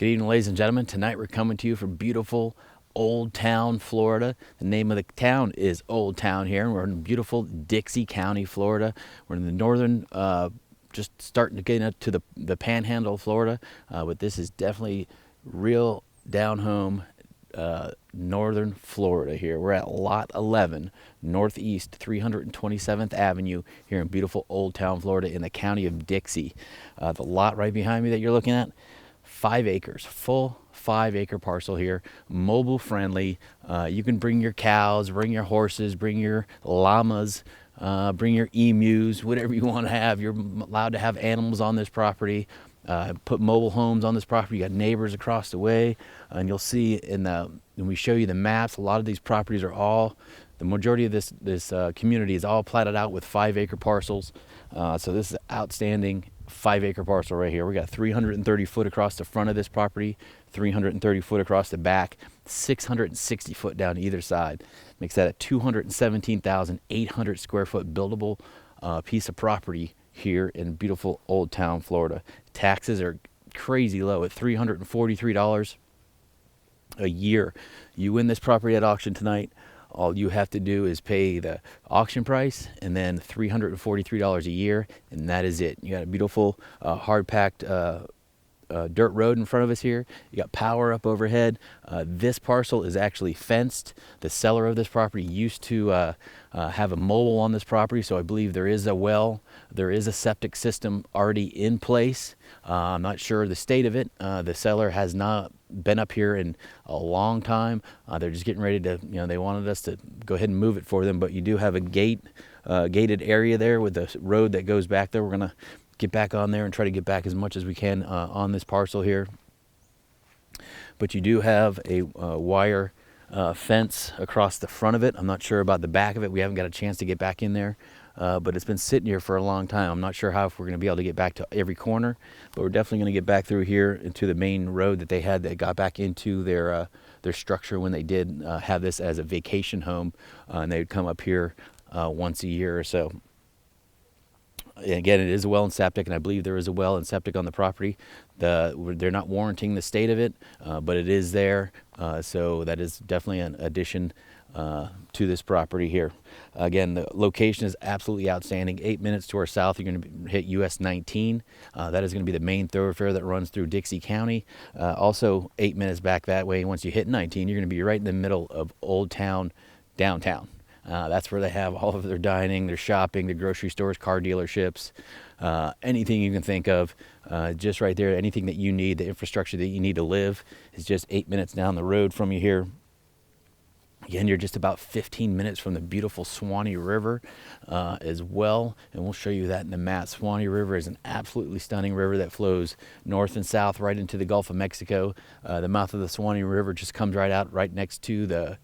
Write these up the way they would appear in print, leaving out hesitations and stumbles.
Good evening, ladies and gentlemen. Tonight we're coming to you from beautiful Old Town, Florida. The name of the town is Old Town here, and we're in beautiful Dixie County, Florida. We're in the northern, just starting to get into the panhandle of Florida, but this is definitely real down home, northern Florida here. We're at Lot 11, Northeast 327th Avenue here in beautiful Old Town, Florida in the county of Dixie. The lot right behind me that you're looking at, 5 acres, full 5-acre parcel here, mobile friendly. You can bring your cows, bring your horses, bring your llamas, bring your emus, whatever you want to have. You're allowed to have animals on this property. Put mobile homes on this property. You got neighbors across the way, and you'll see when we show you the maps, a lot of these properties are the majority of this community is all platted out with 5-acre parcels. So this is outstanding 5-acre parcel right here. We got 330 foot across the front of this property, 330 foot across the back, 660 foot down either side. Makes that a 217,800 square foot buildable piece of property here in beautiful Old Town, Florida. Taxes are crazy low at $343 a year. You win this property at auction tonight, all you have to do is pay the auction price and then $343 a year, and that is it. You got a beautiful hard-packed dirt road in front of us here. You got power up overhead. This parcel is actually fenced. The seller of this property used to have a mobile on this property, so I believe there is a well. There is a septic system already in place. I'm not sure the state of it. The seller has not been up here in a long time. They're just getting ready to, they wanted us to go ahead and move it for them, but you do have a gated area there with the road that goes back there. We're going to get back on there and try to get back as much as we can on this parcel here. But you do have a wire fence across the front of it. I'm not sure about the back of it. We haven't got a chance to get back in there, but it's been sitting here for a long time. I'm not sure if we're going to be able to get back to every corner, but we're definitely going to get back through here into the main road that they had that got back into their structure when they did have this as a vacation home, and they would come up here once a year or so. And again, it is a well and septic, and I believe there is a well and septic on the property. They're not warranting the state of it, but it is there, so that is definitely an addition to this property here. Again, the location is absolutely outstanding. 8 minutes to our south, you're going to hit US 19. That is going to be the main thoroughfare that runs through Dixie County. Also, 8 minutes back that way, once you hit 19, you're going to be right in the middle of Old Town, downtown. That's where they have all of their dining, their shopping, their grocery stores, car dealerships, anything you can think of, just right there. Anything that you need, the infrastructure that you need to live is just 8 minutes down the road from you here. Again, you're just about 15 minutes from the beautiful Swanee River as well, and we'll show you that in the map. Swanee River is an absolutely stunning river that flows north and south right into the Gulf of Mexico. The mouth of the Swanee River just comes right out right next to the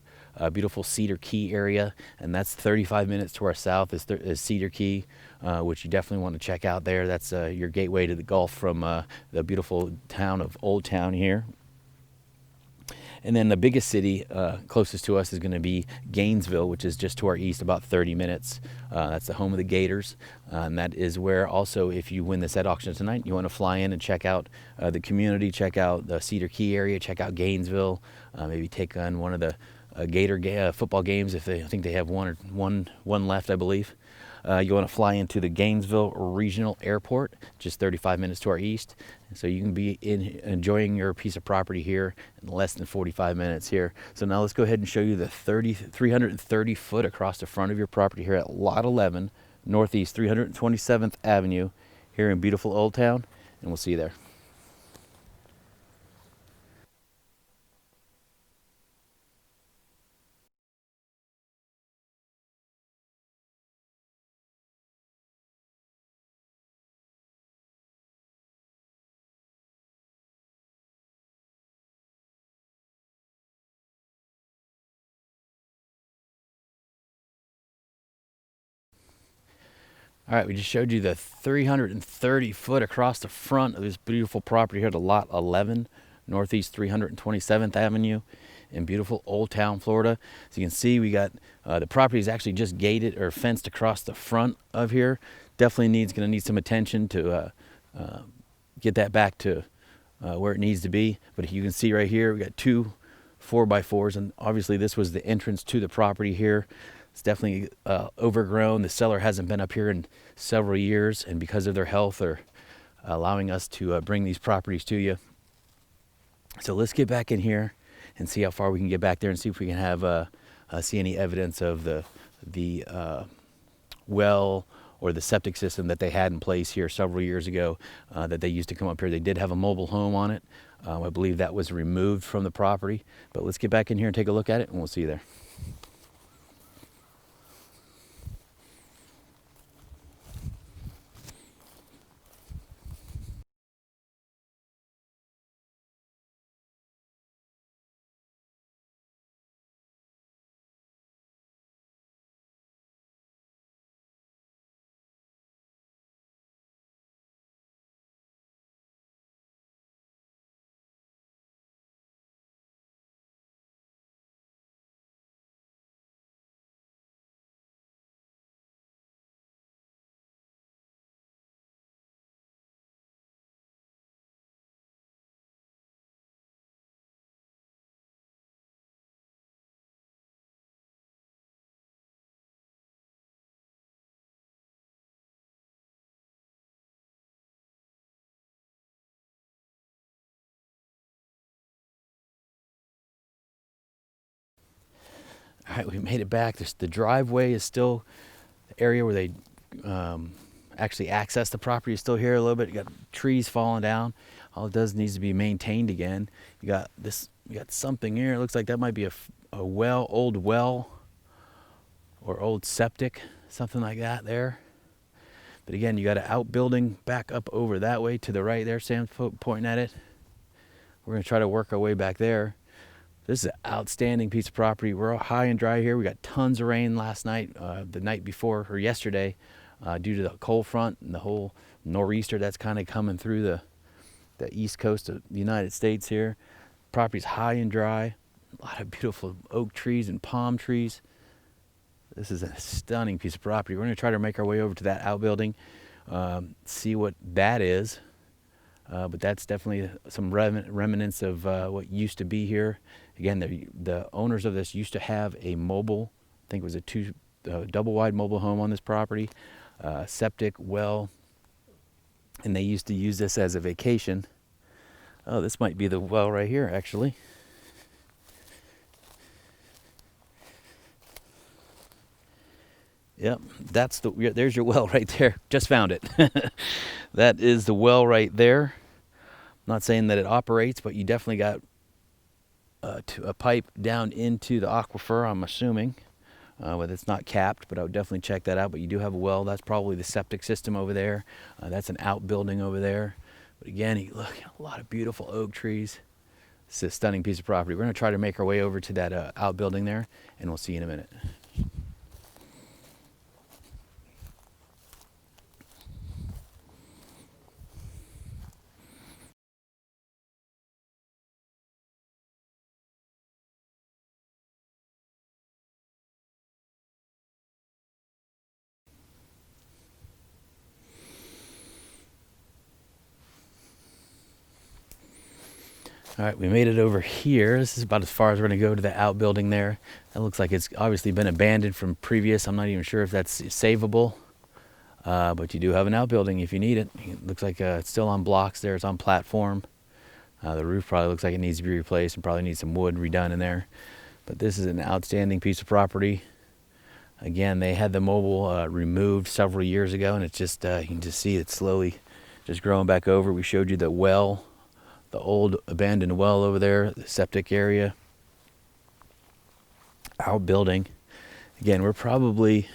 beautiful Cedar Key area, and that's 35 minutes to our south is Cedar Key, which you definitely want to check out there. That's your gateway to the Gulf from the beautiful town of Old Town here. And then the biggest city closest to us is going to be Gainesville, which is just to our east, about 30 minutes. That's the home of the Gators, and that is where also, if you win this at auction tonight, you want to fly in and check out the community, check out the Cedar Key area, check out Gainesville, maybe take on one of the Gator football games if I think they have one left, I believe. You want to fly into the Gainesville Regional Airport, just 35 minutes to our east. So you can be enjoying your piece of property here in less than 45 minutes here. So now let's go ahead and show you the 330 foot across the front of your property here at Lot 11, Northeast 327th Avenue here in beautiful Old Town, and we'll see you there. All right, we just showed you the 330 foot across the front of this beautiful property here to Lot 11, Northeast 327th Avenue in beautiful Old Town, Florida. So you can see we got the property is actually just gated or fenced across the front of here. Definitely going to need some attention to get that back to where it needs to be. But you can see right here, we got two 4x4s, and obviously this was the entrance to the property here. It's definitely overgrown. The seller hasn't been up here in several years, and because of their health, they're allowing us to bring these properties to you. So let's get back in here and see how far we can get back there, and see if we can have see any evidence of the well or the septic system that they had in place here several years ago that they used to come up here. They did have a mobile home on it. I believe that was removed from the property. But let's get back in here and take a look at it, and we'll see you there. All right, we made it back. The driveway is still the area where they actually access the property is still here a little bit. You got trees falling down. All it does needs to be maintained again. You got this. You got something here. It looks like that might be a well, old well, or old septic, something like that there. But again, you got an outbuilding back up over that way to the right there. Sam's pointing at it. We're gonna try to work our way back there. This is an outstanding piece of property. We're all high and dry here. We got tons of rain last night, the night before, or yesterday, due to the cold front and the whole nor'easter that's kind of coming through the east coast of the United States here. Property's high and dry. A lot of beautiful oak trees and palm trees. This is a stunning piece of property. We're going to try to make our way over to that outbuilding, see what that is. But that's definitely some remnants of what used to be here. Again, the owners of this used to have a mobile, I think it was a double wide mobile home on this property, septic, well, and they used to use this as a vacation. Oh, this might be the well right here, actually. Yep, there's your well right there. Just found it. That is the well right there. I'm not saying that it operates, but you definitely got a pipe down into the aquifer, I'm assuming. Whether it's not capped, but I would definitely check that out. But you do have a well. That's probably the septic system over there. That's an outbuilding over there. But again, you look, a lot of beautiful oak trees. It's a stunning piece of property. We're going to try to make our way over to that outbuilding there, and we'll see you in a minute. All right, we made it over here. This is about as far as we're going to go to the outbuilding there. That looks like it's obviously been abandoned from previous. I'm not even sure if that's savable, but you do have an outbuilding if you need it. It looks like it's still on blocks there. It's on platform. The roof probably looks like it needs to be replaced and probably needs some wood redone in there. But this is an outstanding piece of property. Again, they had the mobile removed several years ago, and it's just, you can just see it slowly just growing back over. We showed you the well, the old abandoned well over there, the septic area, outbuilding. Again, we're probably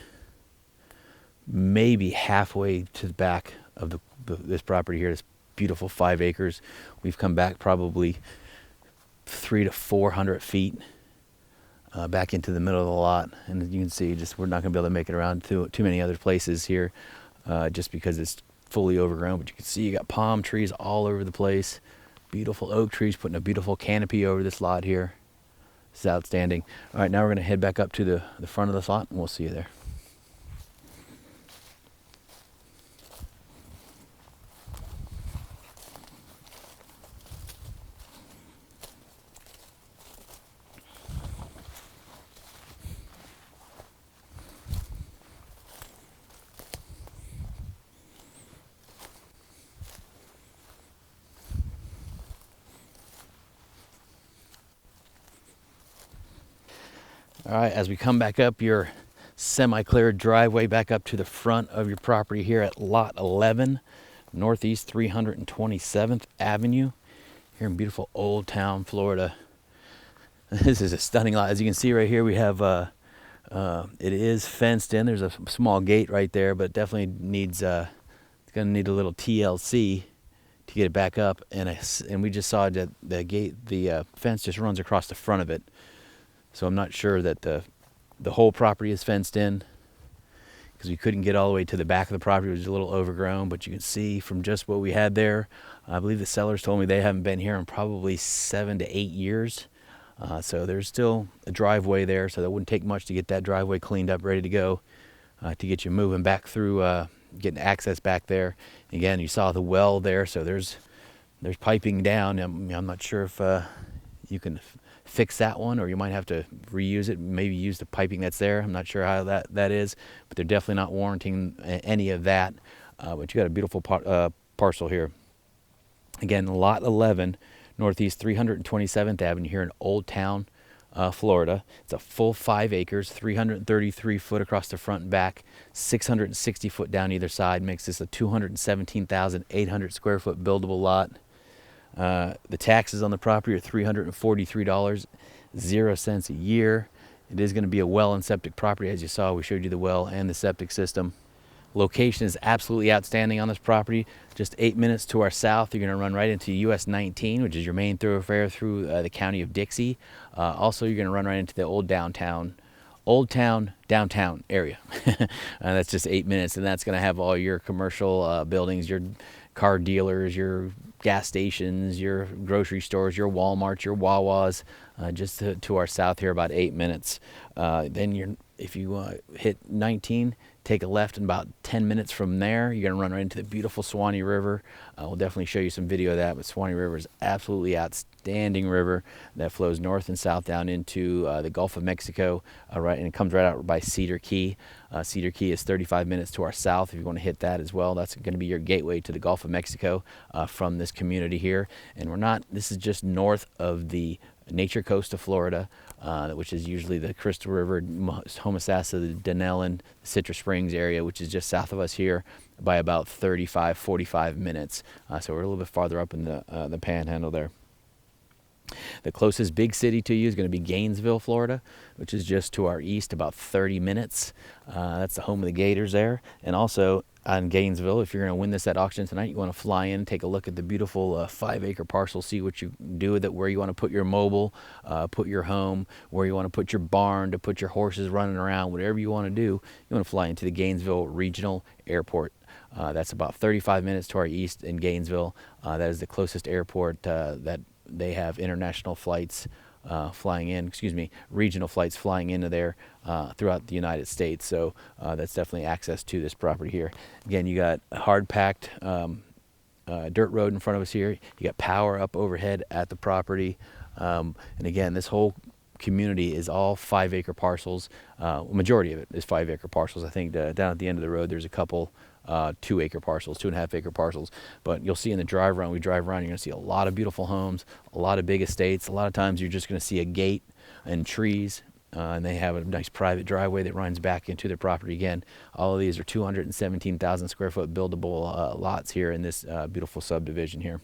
maybe halfway to the back of this property here, this beautiful 5 acres. We've come back probably 300 to 400 feet back into the middle of the lot. And as you can see, just we're not going to be able to make it around to too many other places here just because it's fully overgrown. But you can see you got palm trees all over the place. Beautiful oak trees putting a beautiful canopy over this lot here. This is outstanding. All right, now we're going to head back up to the front of this lot, and we'll see you there. All right, as we come back up your semi-cleared driveway back up to the front of your property here at Lot 11, Northeast 327th Avenue, here in beautiful Old Town, Florida. This is a stunning lot. As you can see right here, we have it is fenced in. There's a small gate right there, but definitely needs it's going to need a little TLC to get it back up. And we just saw that the fence just runs across the front of it. So I'm not sure that the whole property is fenced in, because we couldn't get all the way to the back of the property. It was a little overgrown, but you can see from just what we had there, I believe the sellers told me they haven't been here in probably 7 to 8 years. So there's still a driveway there, so that wouldn't take much to get that driveway cleaned up, ready to go, to get you moving back through, getting access back there. Again, you saw the well there, so there's piping down. I'm not sure if you can fix that one, or you might have to reuse it, maybe use the piping that's there. I'm not sure how that is, but they're definitely not warranting any of that. But you got a beautiful parcel here. Again, Lot 11, Northeast 327th Avenue here in Old Town, Florida. It's a full 5 acres, 333 foot across the front and back, 660 foot down either side. Makes this a 217,800 square foot buildable lot. The taxes on the property are $343, 0 cents a year. It is going to be a well and septic property. As you saw, we showed you the well and the septic system. Location is absolutely outstanding on this property. Just 8 minutes to our south, you're going to run right into US 19, which is your main thoroughfare through the county of Dixie. Also, you're going to run right into the Old Town downtown area. That's just 8 minutes, and that's going to have all your commercial buildings, your car dealers, your gas stations, your grocery stores, your Walmarts, your Wawas, just to our south here, about 8 minutes. Then if you hit 19, take a left, and about 10 minutes from there, you're going to run right into the beautiful Suwannee River. We'll definitely show you some video of that, but Suwannee River is absolutely outstanding river that flows north and south down into the Gulf of Mexico, right, and it comes right out by Cedar Key. Cedar Key is 35 minutes to our south if you want to hit that as well. That's going to be your gateway to the Gulf of Mexico from this community here. And this is just north of the Nature Coast of Florida, which is usually the Crystal River, Homosassa, the Denellen, Citrus Springs area, which is just south of us here by about 45 minutes. So we're a little bit farther up in the panhandle there. The closest big city to you is going to be Gainesville, Florida, which is just to our east, about 30 minutes. That's the home of the Gators there. And also on Gainesville, if you're going to win this at auction tonight, you want to fly in, take a look at the beautiful 5-acre parcel, see what you do with it, where you want to put your mobile, put your home, where you want to put your barn, to put your horses running around, whatever you want to do. You want to fly into the Gainesville Regional Airport. That's about 35 minutes to our east in Gainesville. That is the closest airport that they have international flights regional flights flying into there throughout the United States. So that's definitely access to this property here. Again, you got a hard-packed dirt road in front of us here. You got power up overhead at the property. And again, this whole community is all 5-acre parcels. Majority of it is 5-acre parcels. I think down at the end of the road, there's a couple 2-acre parcels, 2.5-acre parcels. But you'll see in the drive around, we drive around, you're going to see a lot of beautiful homes, a lot of big estates. A lot of times you're just going to see a gate and trees, and they have a nice private driveway that runs back into their property. Again, all of these are 217,000 square foot buildable lots here in this beautiful subdivision here.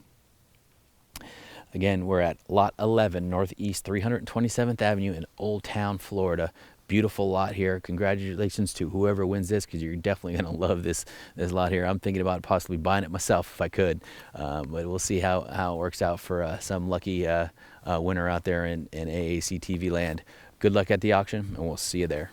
Again, we're at Lot 11, Northeast 327th Avenue in Old Town, Florida. Beautiful lot here. Congratulations to whoever wins this, because you're definitely going to love this lot here. I'm thinking about possibly buying it myself if I could, but we'll see how it works out for some lucky winner out there in AAC TV land. Good luck at the auction, and we'll see you there.